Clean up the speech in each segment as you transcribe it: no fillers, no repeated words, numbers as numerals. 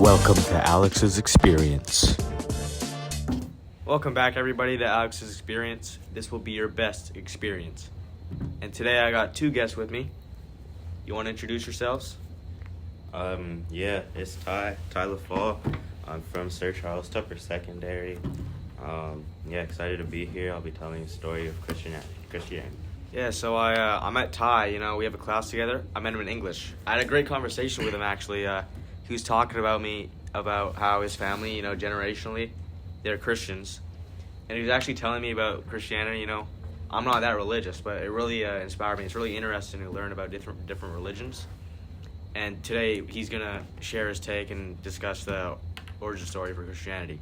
Welcome to Alex's Experience. Welcome back, everybody, to Alex's Experience. This will be your best experience. And today I got two guests with me. You want to introduce yourselves? Yeah, it's Ty LaFall. I'm from Sir Charles Tupper Secondary. Excited to be here. I'll be telling a story of Christianity. Yeah, so I met Ty. We have a class together. I met him in English. I had a great conversation with him, actually. He was talking about how his family, generationally, they're Christians. And he was actually telling me about Christianity. I'm not that religious, but it really inspired me. It's really interesting to learn about different religions. And today he's going to share his take and discuss the origin story for Christianity.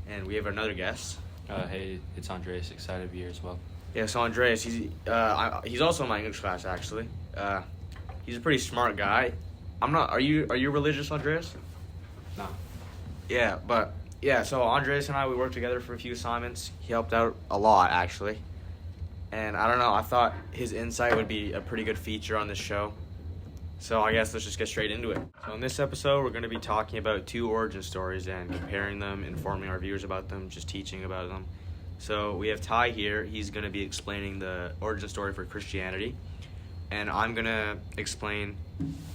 And we have another guest. Hey, it's Andreas. Excited to be here as well. Yeah, so Andreas, he's also in my English class, actually. He's a pretty smart guy. Are you religious, Andreas? No. So Andreas and I, we worked together for a few assignments. He helped out a lot, actually. And I don't know, I thought his insight would be a pretty good feature on this show. So I guess let's just get straight into it. So in this episode, we're going to be talking about two origin stories and comparing them, informing our viewers about them, just teaching about them. So we have Ty here. He's going to be explaining the origin story for Christianity. And I'm going to explain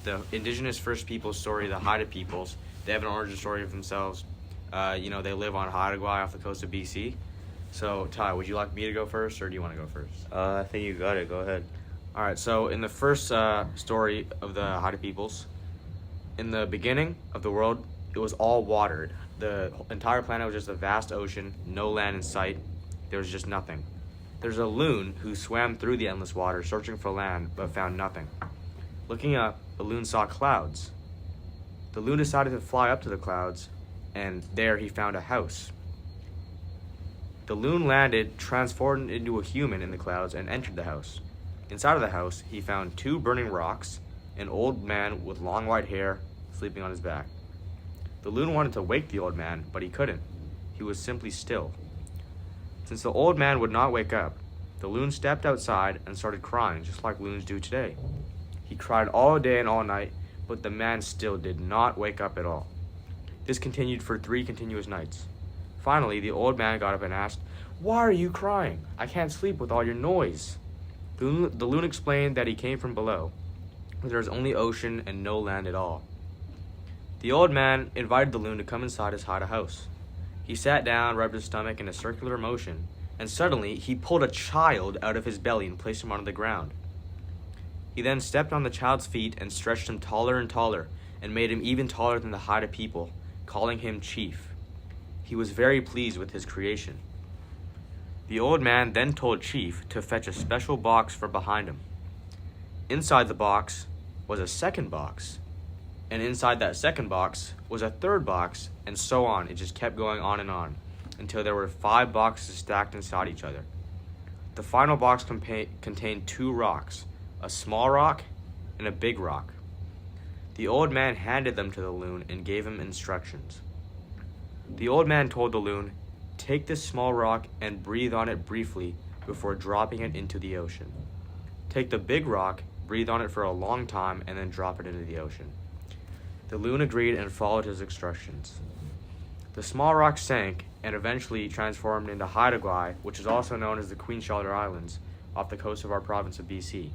the indigenous First Peoples story, the Haida peoples. They have an origin story of themselves. They live on Haida off the coast of BC. So, Ty, would you like me to go first, or do you want to go first? I think you got it. Go ahead. All right, so in the first story of the Haida peoples, in the beginning of the world, it was all watered. The entire planet was just a vast ocean, no land in sight. There was just nothing. There's a loon who swam through the endless water, searching for land, but found nothing. Looking up, the loon saw clouds. The loon decided to fly up to the clouds, and there he found a house. The loon landed, transformed into a human in the clouds, and entered the house. Inside of the house, he found two burning rocks, an old man with long white hair sleeping on his back. The loon wanted to wake the old man, but he couldn't. He was simply still. Since the old man would not wake up, the loon stepped outside and started crying, just like loons do today. He cried all day and all night, but the man still did not wake up at all. This continued for 3 continuous nights. Finally, the old man got up and asked, "Why are you crying? I can't sleep with all your noise." The loon explained that he came from below, where there is only ocean and no land at all. The old man invited the loon to come inside his Haida house. He sat down, rubbed his stomach in a circular motion, and suddenly he pulled a child out of his belly and placed him on the ground. He then stepped on the child's feet and stretched him taller and taller, and made him even taller than the Haida people, calling him Chief. He was very pleased with his creation. The old man then told Chief to fetch a special box for behind him. Inside the box was a second box, and inside that second box was a third box, and so on. It just kept going on and on, until there were 5 boxes stacked inside each other. The final box contained 2 rocks, a small rock and a big rock. The old man handed them to the loon and gave him instructions. The old man told the loon, "Take this small rock and breathe on it briefly before dropping it into the ocean. Take the big rock, breathe on it for a long time, and then drop it into the ocean." The loon agreed and followed his instructions. The small rock sank and eventually transformed into Haida, which is also known as the Queen Charlotte Islands, off the coast of our province of BC.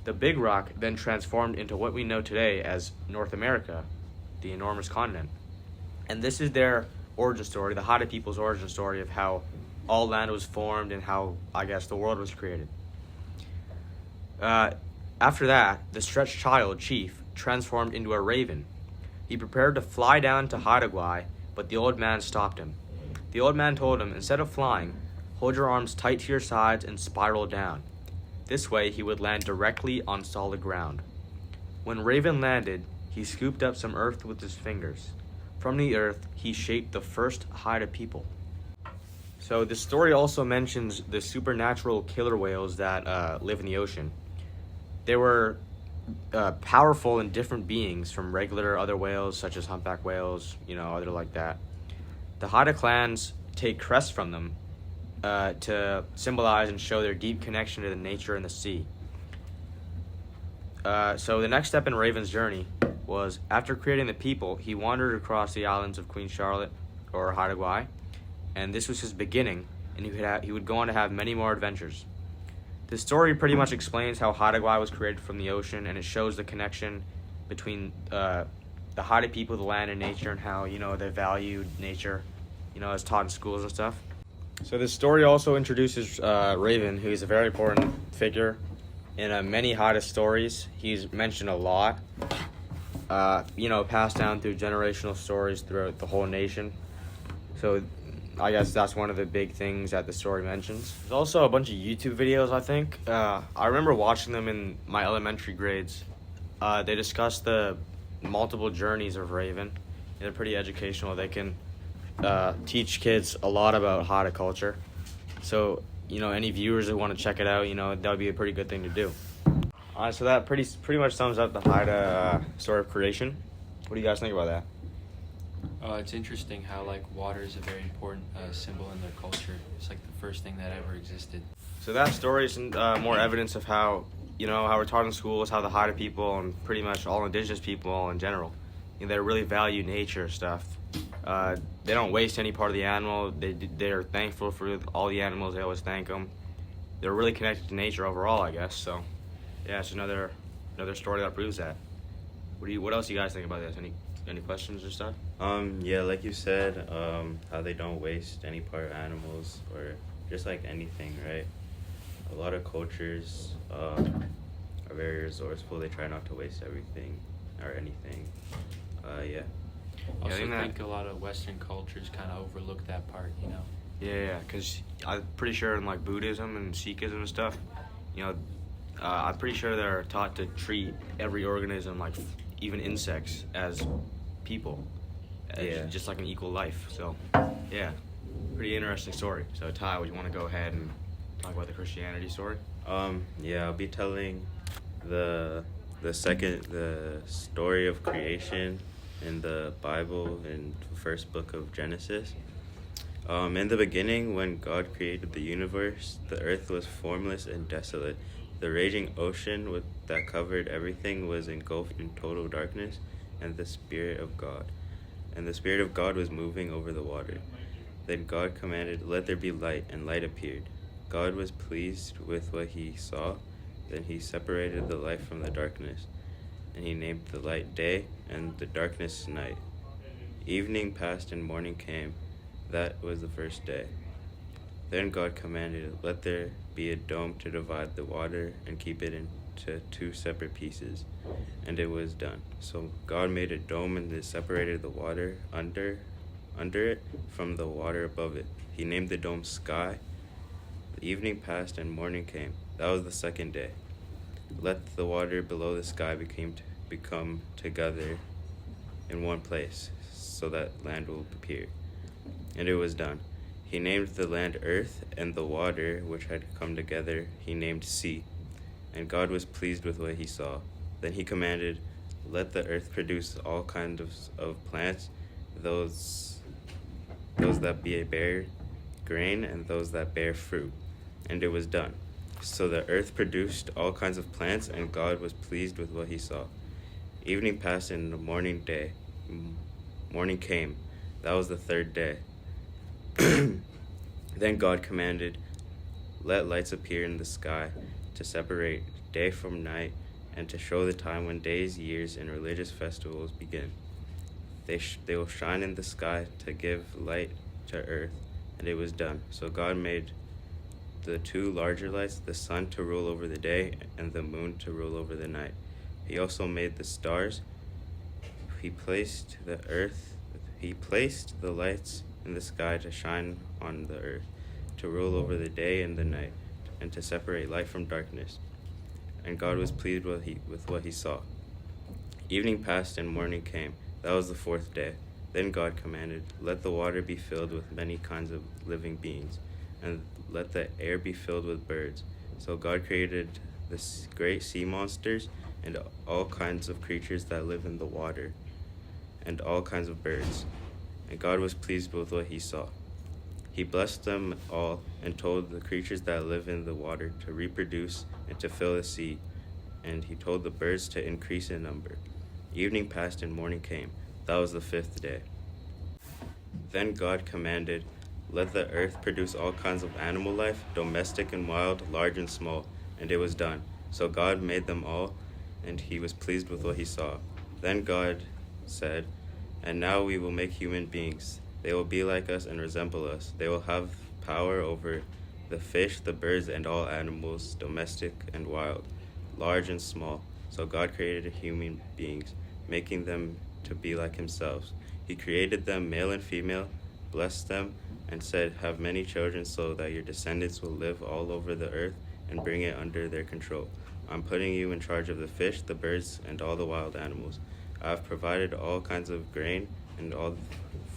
The big rock then transformed into what we know today as North America, the enormous continent. And this is their origin story, the Haida people's origin story of how all land was formed and how, the world was created. After that, the stretched child, Chief, transformed into a raven. He prepared to fly down to Haida, but the old man stopped him. The old man told him, instead of flying, hold your arms tight to your sides and spiral down. This way he would land directly on solid ground. When Raven landed, he scooped up some earth with his fingers. From the earth, he shaped the first Haida people. So the story also mentions the supernatural killer whales that live in the ocean. They were powerful and different beings from regular other whales, such as humpback whales, other like that. The Haida clans take crests from them to symbolize and show their deep connection to the nature and the sea. So the next step in Raven's journey was after creating the people, he wandered across the islands of Queen Charlotte or Hawaii, and this was his beginning, and he would go on to have many more adventures. The story pretty much explains how Hawaii was created from the ocean, and it shows the connection between the Haida people, the land, and nature, and how, they valued nature, as taught in schools and stuff. So this story also introduces Raven, who is a very important figure in many Haida stories. He's mentioned a lot, passed down through generational stories throughout the whole nation. So I guess that's one of the big things that the story mentions. There's also a bunch of YouTube videos, I think. I remember watching them in my elementary grades. They discuss the multiple journeys of Raven. They're pretty educational. They can teach kids a lot about Haida culture. So, any viewers that want to check it out, that would be a pretty good thing to do. So that pretty much sums up the Haida story of creation. What do you guys think about that? It's interesting how water is a very important symbol in their culture. It's the first thing that ever existed. So that story is more evidence of how, how we're taught in schools, how the Haida people and pretty much all indigenous people in general, they really value nature stuff. They don't waste any part of the animal. They're thankful for all the animals. They always thank them. They're really connected to nature overall, I guess. So, yeah, it's another story that proves that. What else do you guys think about this? Any questions or stuff? Yeah, like you said, how they don't waste any part of animals or just anything, right? A lot of cultures are very resourceful. They try not to waste everything or anything. Yeah. Also, I think a lot of Western cultures kind of overlook that part, Yeah, because I'm pretty sure in Buddhism and Sikhism and stuff, I'm pretty sure they're taught to treat every organism, even insects, as people, just like an equal life. So, yeah, pretty interesting story. So, Ty, would you want to go ahead and talk about the Christianity story? Yeah, I'll be telling the story of creation in the Bible in the first book of Genesis. In the beginning, when God created the universe, the earth was formless and desolate. The raging ocean that covered everything was engulfed in total darkness, and the Spirit of God was moving over the water. Then God commanded, "Let there be light," and light appeared. God was pleased with what he saw. Then he separated the light from the darkness, and he named the light day and the darkness night. Evening passed and morning came. That was the first day. Then God commanded, "Let there be a dome to divide the water and keep it into two separate pieces." And it was done. So God made a dome and separated the water under it from the water above it. He named the dome Sky. The evening passed and morning came. That was the second day. Let the water below the sky become together in one place, so that land will appear. And it was done. He named the land Earth, and the water which had come together he named Sea. And God was pleased with what he saw. Then he commanded, "Let the earth produce all kinds of plants, those that bear grain and those that bear fruit." And it was done. So the earth produced all kinds of plants, and God was pleased with what he saw. Evening passed and the morning came. That was the third day. Then God commanded, "Let lights appear in the sky to separate day from night and to show the time when days, years, and religious festivals begin. They will shine in the sky to give light to earth." And it was done. So God made the two larger lights, the sun to rule over the day and the moon to rule over the night. He also made the stars. He placed the lights in the sky to shine on the earth, to rule over the day and the night, and to separate light from darkness. And God was pleased with what he saw. Evening passed and morning came. That was the fourth day. Then God commanded, "Let the water be filled with many kinds of living beings, and let the air be filled with birds." So God created the great sea monsters and all kinds of creatures that live in the water, and all kinds of birds. And God was pleased with what he saw. He blessed them all and told the creatures that live in the water to reproduce and to fill the sea. And he told the birds to increase in number. Evening passed and morning came. That was the 5th day. Then God commanded, "Let the earth produce all kinds of animal life, domestic and wild, large and small." And it was done. So God made them all, and he was pleased with what he saw. Then God said, "And now we will make human beings. They will be like us and resemble us. They will have power over the fish, the birds, and all animals, domestic and wild, large and small." So God created human beings, making them to be like himself. He created them male and female, blessed them, and said, "Have many children so that your descendants will live all over the earth and bring it under their control. I'm putting you in charge of the fish, the birds, and all the wild animals. I have provided all kinds of grain and all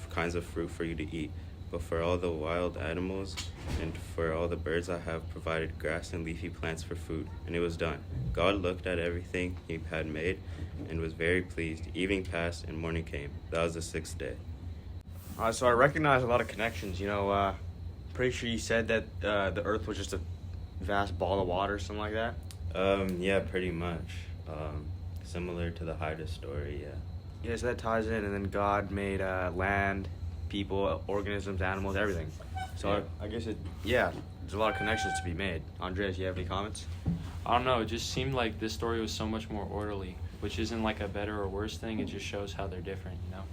kinds of fruit for you to eat. But for all the wild animals and for all the birds I have provided grass and leafy plants for food." And it was done. God looked at everything he had made and was very pleased. Evening passed and morning came. That was the 6th day. So I recognize a lot of connections. Pretty sure you said that the earth was just a vast ball of water or something like that. Yeah, pretty much. Similar to the Haida story, yeah. Yeah, so that ties in, and then God made land, people, organisms, animals, everything. So Yeah. I guess there's a lot of connections to be made. Andreas, you have any comments? I don't know. It just seemed like this story was so much more orderly, which isn't like a better or worse thing. It just shows how they're different, you know?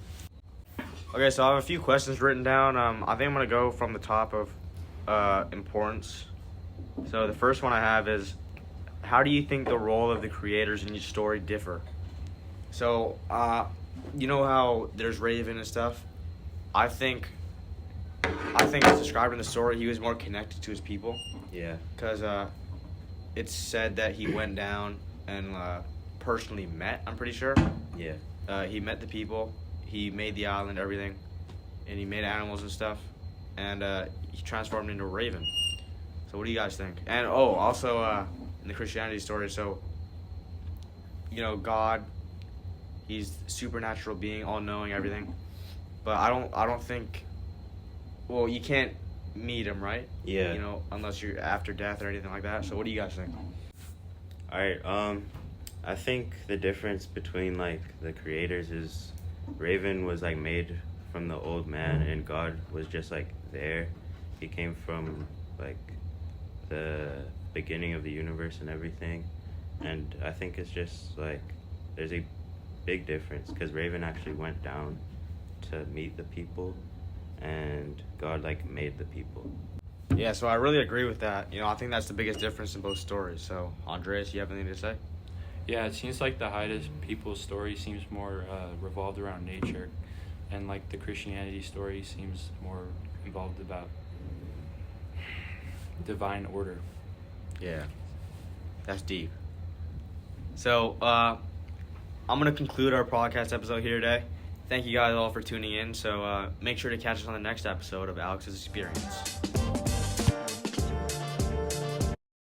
Okay, so I have a few questions written down. I think I'm going to go from the top of importance. So the first one I have is, how do you think the role of the creators in each story differ? So, you know how there's Raven and stuff? I think as described in the story, he was more connected to his people. Yeah. Because it's said that he went down and personally met, I'm pretty sure. Yeah. He met the people, he made the island, everything, and he made animals and stuff, and he transformed into a raven. So what do you guys think? And also in the Christianity story, so God, he's a supernatural being, all-knowing, everything. But I don't think, well, you can't meet him, right? Yeah. Unless you're after death or anything like that. So what do you guys think? Alright, I think the difference between, the creators is Raven was, made from the old man, and God was just, there. He came from, the beginning of the universe and everything. And I think it's just, there's a big difference, because Raven actually went down to meet the people, and God, made the people. Yeah, so I really agree with that. I think that's the biggest difference in both stories. So, Andreas, you have anything to say? Yeah, it seems like the Haida people's story seems more revolved around nature, and the Christianity story seems more involved about divine order. Yeah, that's deep. So, I'm going to conclude our podcast episode here today. Thank you guys all for tuning in. So, make sure to catch us on the next episode of Alex's Experience.